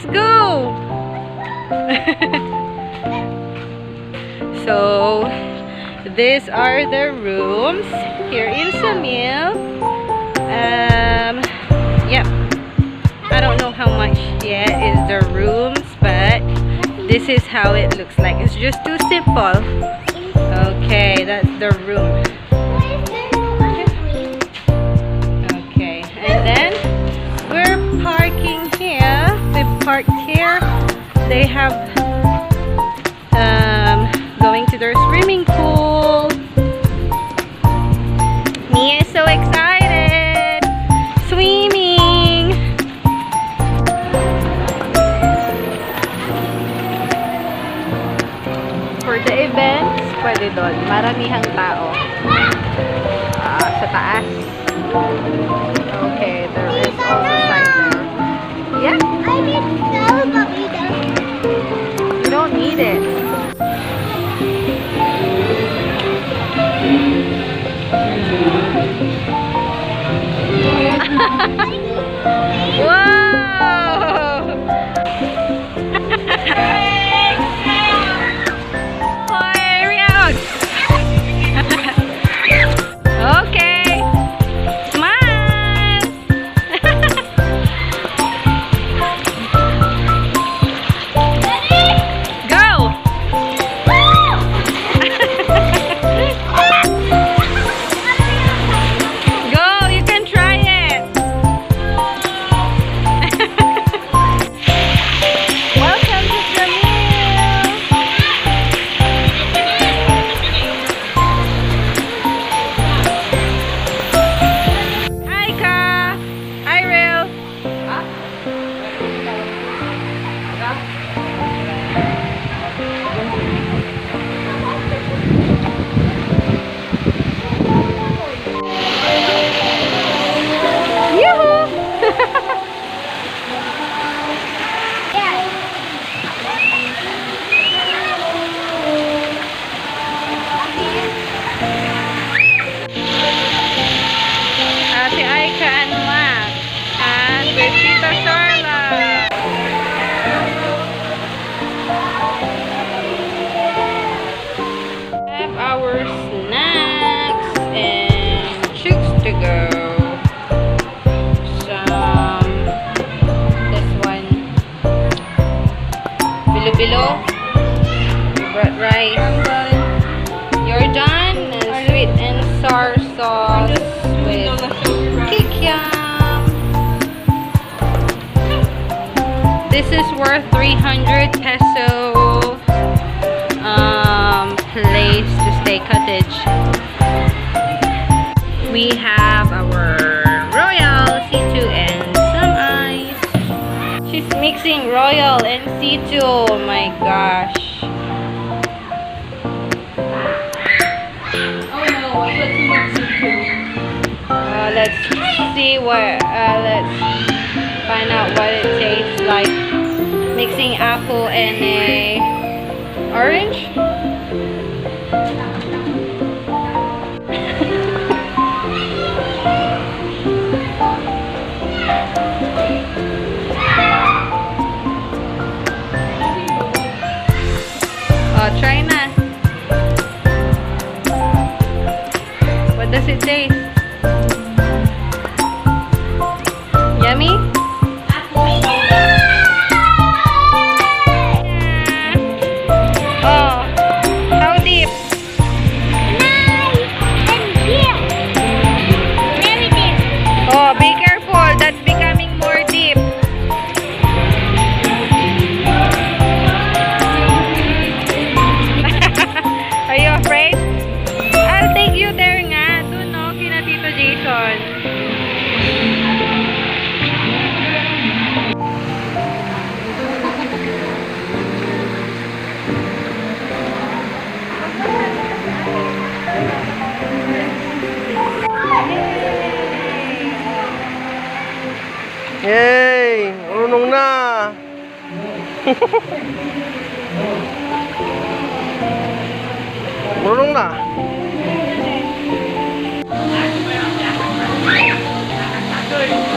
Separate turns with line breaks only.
let's go! So, these are the rooms here in Zamel. Yep. I don't know how much yet is the rooms, but this is how it looks like. It's just too simple. Okay, that's the room. Okay, and then we're parking here. We parked here. They have going to their swimming pool. Mia is so excited. Swimming. For the events, pwede doon. Maramihang tao. Sa taas. Okay, there is also side there. Yeah?
I need to but we don't.
You don't need it. Wow! Okay. Smile. Go. Go, you can try it. Welcome to Zamel. Hi, Ka. Hi, Rail. Yoo-hoo! Ate Aika and Max. And with Tita Sarla. Have our snacks and chicks to go. Some, this one, bilo-bilo. We brought rice. You're done? And sweet and sour sauce with kikiam. This is worth 300 peso place to stay cottage. We have our Royal C2 and some ice. She's mixing Royal and C2. Oh my gosh.
Oh no, I put too much C2.
Let's see what, let's find out what it tastes like. Mixing apple and a orange. Oh, try na. What does it taste? Yummy? Oh, how deep? Oh, be careful. That's becoming more deep. Are you afraid? I'll take you there nga. Doon no, kina Tito Jason.
Yay! Marunong na! Marunong na!
Good.